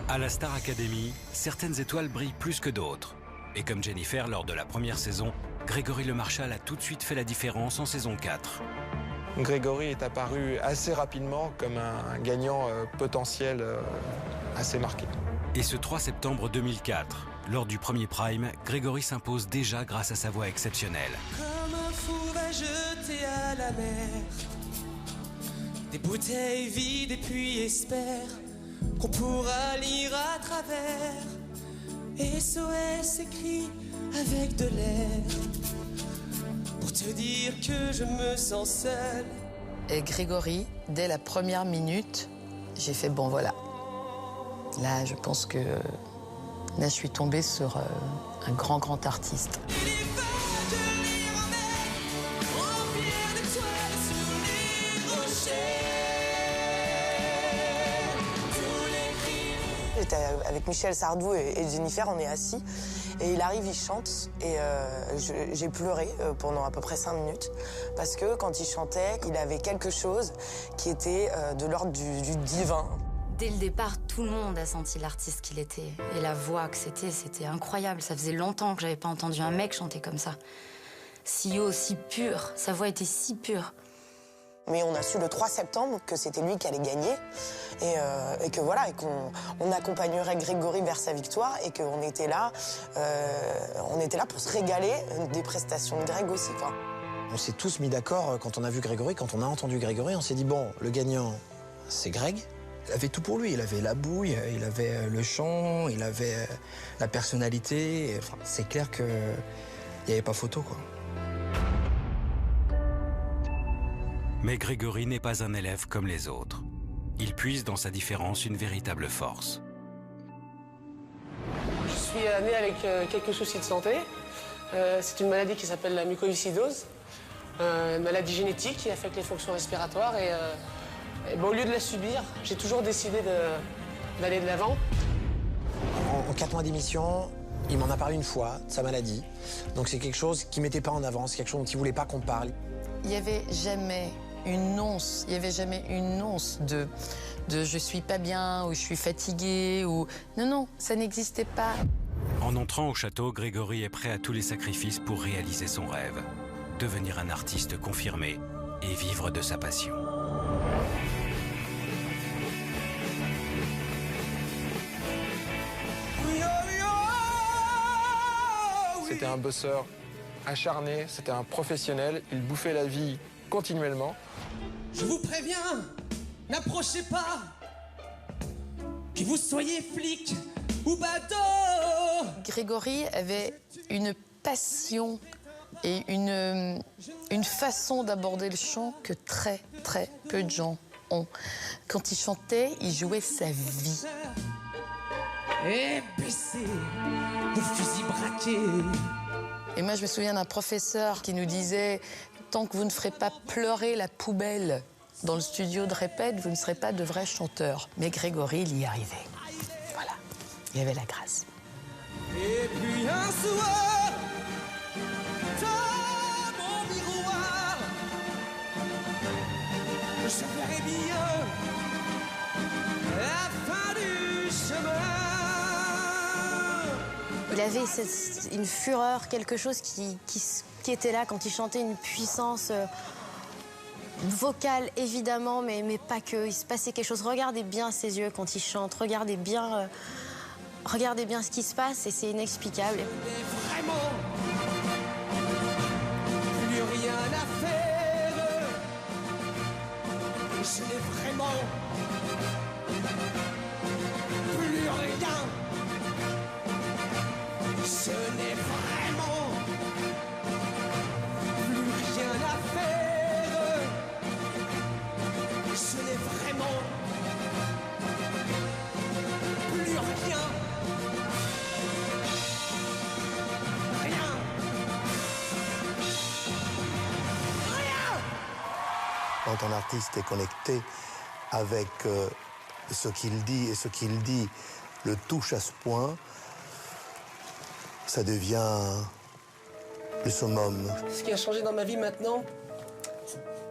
À la Star Academy, certaines étoiles brillent plus que d'autres. Et comme Jennifer lors de la première saison, Grégory Lemarchal a tout de suite fait la différence en saison 4. Grégory est apparu assez rapidement comme un gagnant potentiel assez marqué. Et ce 3 septembre 2004, lors du premier prime, Grégory s'impose déjà grâce à sa voix exceptionnelle. Comme un fou va jeter à la mer des bouteilles vides et puis espère qu'on pourra lire à travers. SOS écrit avec de l'air pour te dire que je me sens seule. Et Grégory, dès la première minute, j'ai fait bon voilà. Là, je pense que là, je suis tombée sur un grand artiste. J'étais avec Michel Sardou et Jennifer, on est assis. Et il arrive, il chante. Et j'ai pleuré pendant à peu près 5 minutes. Parce que quand il chantait, il avait quelque chose qui était de l'ordre du divin. Dès le départ, tout le monde a senti l'artiste qu'il était. Et la voix que c'était incroyable. Ça faisait longtemps que j'avais pas entendu un mec chanter comme ça. Si haut, si pur. Sa voix était si pure. Mais on a su le 3 septembre que c'était lui qui allait gagner. Et que voilà, et qu'on accompagnerait Grégory vers sa victoire. Et qu'on était là, pour se régaler des prestations de Greg aussi, quoi. On s'est tous mis d'accord quand on a vu Grégory, quand on a entendu Grégory, on s'est dit bon, le gagnant, c'est Greg. Il avait tout pour lui, il avait la bouille, il avait le chant, il avait la personnalité. Enfin, c'est clair qu'il n'y avait pas photo, quoi. Mais Grégory n'est pas un élève comme les autres. Il puise dans sa différence une véritable force. Je suis né avec quelques soucis de santé. C'est une maladie qui s'appelle la mucoviscidose, une maladie génétique qui affecte les fonctions respiratoires. Et au lieu de la subir, j'ai toujours décidé d'aller de l'avant. En 4 mois d'émission, il m'en a parlé une fois de sa maladie. Donc c'est quelque chose qui ne mettait pas en avant, c'est quelque chose dont il ne voulait pas qu'on parle. Il n'y avait jamais une once, de je suis pas bien ou je suis fatiguée ou... Non, ça n'existait pas. En entrant au château, Grégory est prêt à tous les sacrifices pour réaliser son rêve. Devenir un artiste confirmé et vivre de sa passion. C'était un bosseur acharné, c'était un professionnel, il bouffait la vie continuellement. Je vous préviens, n'approchez pas, que vous soyez flic ou bateau. Grégory avait une passion et une façon d'aborder le chant que très peu de gens ont. Quand il chantait, il jouait sa vie. Et baissez vos fusils braqués. Et moi, je me souviens d'un professeur qui nous disait « Tant que vous ne ferez pas pleurer la poubelle dans le studio de répète, vous ne serez pas de vrais chanteurs. » Mais Grégory, il y arrivait. Voilà, il avait la grâce. Et puis un soir, dans mon miroir, je verrai bien la fin du chemin. Il avait une fureur, quelque chose qui était là quand il chantait, une puissance vocale évidemment, mais pas que. Il se passait quelque chose. Regardez bien ses yeux quand il chante, regardez bien ce qui se passe et c'est inexplicable. Mais vraiment, plus rien à faire. Je n'ai vraiment plus rien. Je n'ai vraiment plus rien à faire. Je n'ai vraiment plus rien. Rien. Rien. Quand un artiste est connecté avec ce qu'il dit et ce qu'il dit le touche à ce point, ça devient le summum. Ce qui a changé dans ma vie maintenant,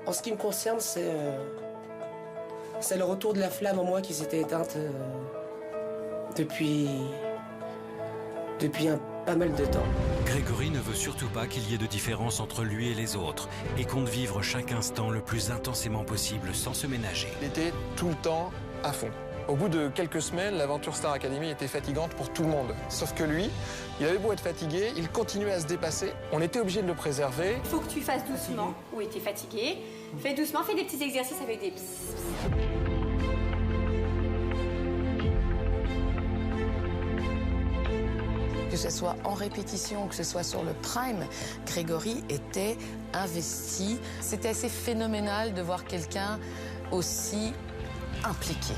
en ce qui me concerne, c'est le retour de la flamme en moi qui s'était éteinte depuis pas mal de temps. Grégory ne veut surtout pas qu'il y ait de différence entre lui et les autres et compte vivre chaque instant le plus intensément possible sans se ménager. Il était tout le temps à fond. Au bout de quelques semaines, l'aventure Star Academy était fatigante pour tout le monde. Sauf que lui, il avait beau être fatigué, il continuait à se dépasser. On était obligé de le préserver. Il faut que tu fasses doucement. Oui, t'es fatigué. Fais doucement, fais des petits exercices avec des psst. Que ce soit en répétition, que ce soit sur le prime, Grégory était investi. C'était assez phénoménal de voir quelqu'un aussi impliqué.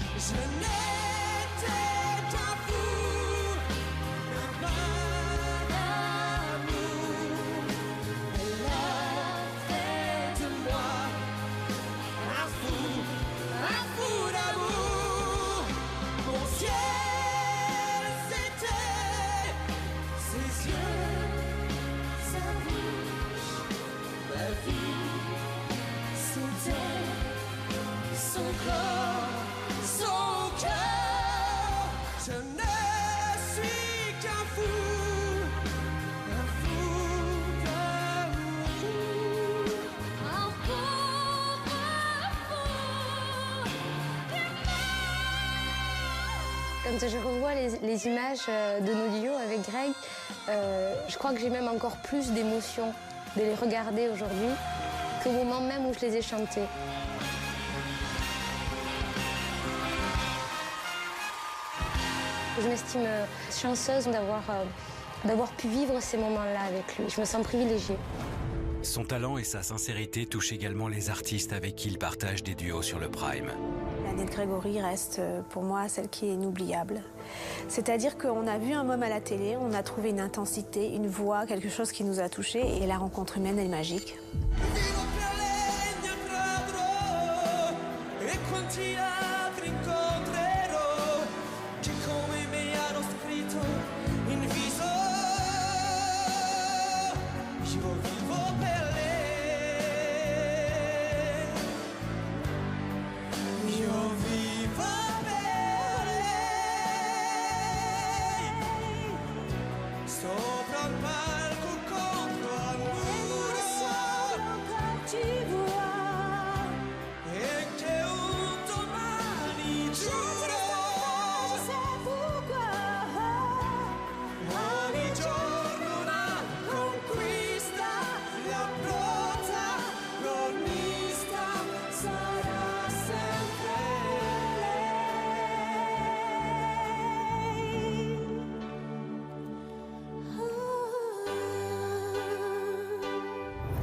Quand je revois les images de nos duos avec Greg, je crois que j'ai même encore plus d'émotion de les regarder aujourd'hui qu'au moment même où je les ai chantés. Je m'estime chanceuse d'avoir pu vivre ces moments-là avec lui. Je me sens privilégiée. Son talent et sa sincérité touchent également les artistes avec qui il partage des duos sur le prime. L'année de Grégory reste pour moi celle qui est inoubliable. C'est-à-dire qu'on a vu un homme à la télé, on a trouvé une intensité, une voix, quelque chose qui nous a touchés et la rencontre humaine est magique.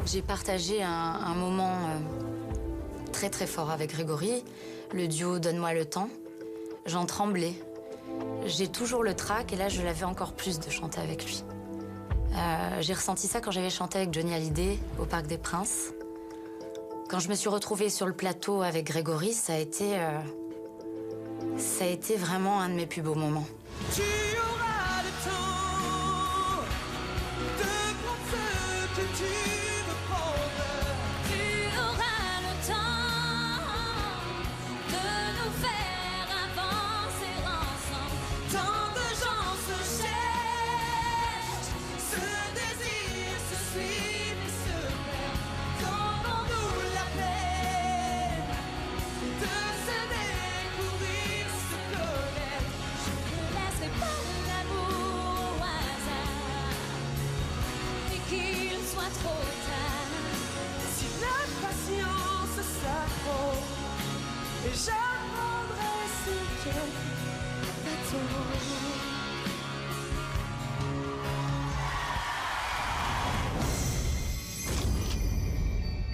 J'ai partagé un moment très très fort avec Grégory, le duo Donne-moi le temps. J'en tremblais. J'ai toujours le trac et là je l'avais encore plus de chanter avec lui. J'ai ressenti ça quand j'avais chanté avec Johnny Hallyday au Parc des Princes. Quand je me suis retrouvée sur le plateau avec Grégory, ça a été vraiment un de mes plus beaux moments.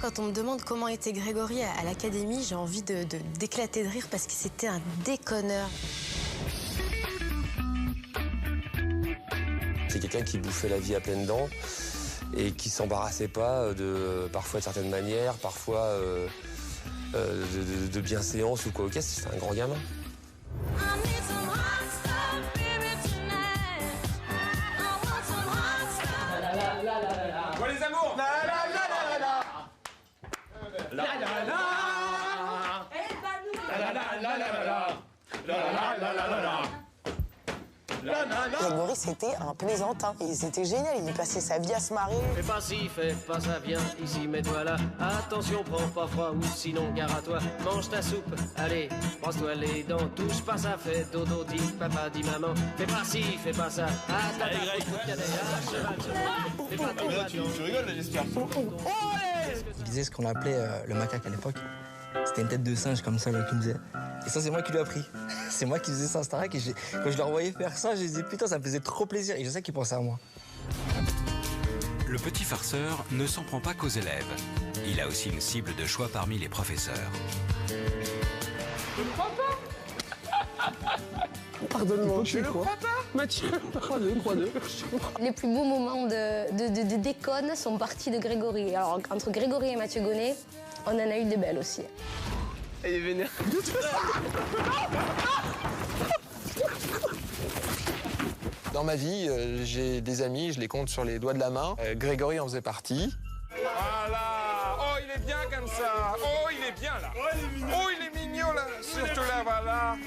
Quand on me demande comment était Grégory à l'Académie, j'ai envie d'éclater de rire parce que c'était un déconneur. C'est quelqu'un qui bouffait la vie à pleines dents et qui s'embarrassait pas parfois de certaines manières, parfois de bienséance ou quoi. Ok, c'est un grand gamin. Bon les amours, Grégory, c'était un plaisantin. Et c'était génial, il passait sa vie à se marrer. Fais pas ci, fais pas ça, viens ici, mets-toi là. Attention, prends pas froid ou sinon gare à toi. Mange ta soupe, allez, brosse-toi les dents. Touche pas ça, fais dodo, dis papa, dis maman. Fais pas ci, fais pas ça. Allez, Greg. Fais pas tes doigts. Tu rigoles, j'espère. Il disait ce qu'on appelait le macaque à l'époque. C'était une tête de singe comme ça là qu'il me disait. Et ça c'est moi qui lui ai appris. C'est moi qui faisais ça à Starac et quand je leur voyais faire ça, je disais putain ça me faisait trop plaisir et je sais qu'il pensait à moi. Le petit farceur ne s'en prend pas qu'aux élèves. Il a aussi une cible de choix parmi les professeurs. Tu le crois pas? Pardonne-moi, tu le crois pas, Mathieu? 3-2. Les plus beaux moments de déconne sont partis de Grégory. Alors, entre Grégory et Mathieu Gonnet, on en a eu des belles aussi. Elle est vénère. Dans ma vie, j'ai des amis, je les compte sur les doigts de la main. Grégory en faisait partie. Voilà. Oh, il est bien comme ça. Oh, il est bien là. Oh, il est mignon là. Surtout là, voilà.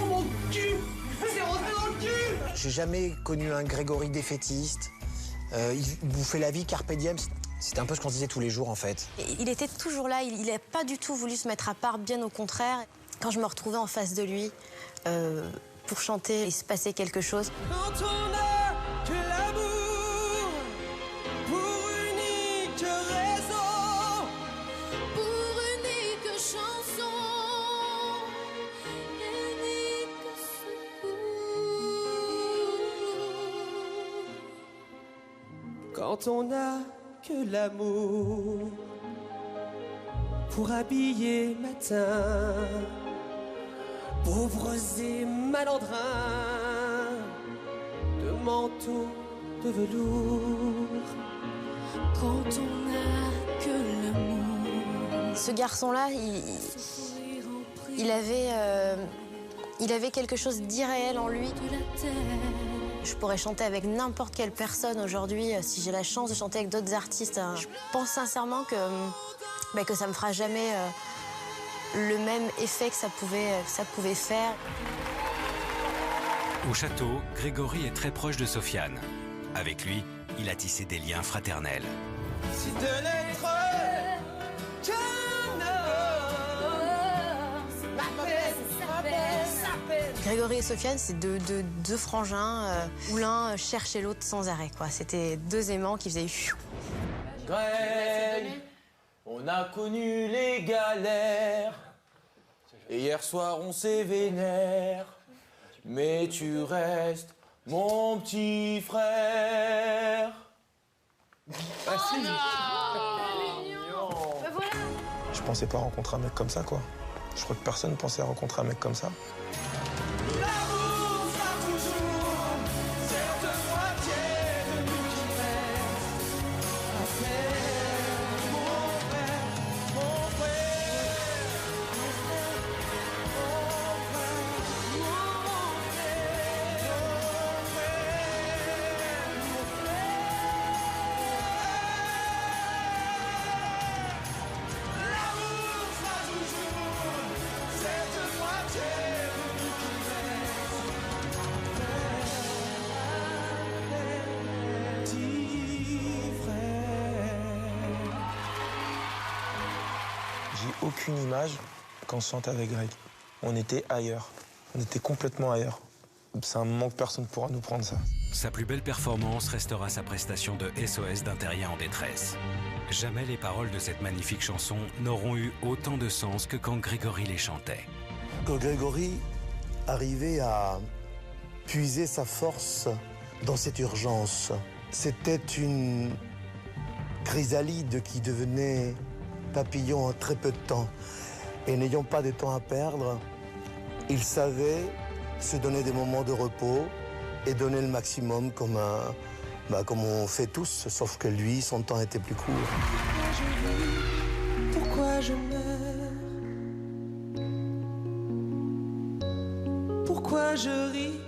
Oh mon cul! C'est rentré dans le cul! J'ai jamais connu un Grégory défaitiste. Il bouffait la vie, carpe diem. C'était un peu ce qu'on disait tous les jours, en fait. Il était toujours là, il n'a pas du tout voulu se mettre à part, bien au contraire. Quand je me retrouvais en face de lui, pour chanter, il se passait quelque chose. Quand on a que l'amour pour unique raison, pour unique chanson, unique secours. Quand on a que l'amour pour habiller matin, pauvres et malandrins de manteaux de velours. Quand on n'a que l'amour. Ce garçon-là, il avait quelque chose d'irréel en lui. Je pourrais chanter avec n'importe quelle personne aujourd'hui, si j'ai la chance de chanter avec d'autres artistes. Je pense sincèrement que ça me fera jamais le même effet que ça pouvait faire. Au château, Grégory est très proche de Sofiane. Avec lui, il a tissé des liens fraternels. Si de l'être qu'un Grégory et Sofiane, c'est deux frangins où l'un cherchait l'autre sans arrêt, quoi. C'était deux aimants qui faisaient... Greg, on a connu les galères. Et hier soir, on s'est vénère. Mais tu restes mon petit frère. Ah si. Je pensais pas rencontrer un mec comme ça, quoi. Je crois que personne pensait rencontrer un mec comme ça. L'amour sera toujours cette moitié de nous qui reste. Après, mon frère, mon frère, mon frère, l'amour sera toujours cette moitié de nous qui reste. Petit frère. J'ai aucune image quand je chantais avec Greg. On était ailleurs. On était complètement ailleurs. C'est un moment que personne ne pourra nous prendre, ça. Sa plus belle performance restera sa prestation de SOS d'un terrien en détresse. Jamais les paroles de cette magnifique chanson n'auront eu autant de sens que quand Grégory les chantait. Quand Grégory arrivait à puiser sa force dans cette urgence, c'était une chrysalide qui devenait papillon en très peu de temps. Et n'ayant pas de temps à perdre, il savait se donner des moments de repos et donner le maximum comme on fait tous, sauf que lui, son temps était plus court. Pourquoi je meurs? Pourquoi je ris?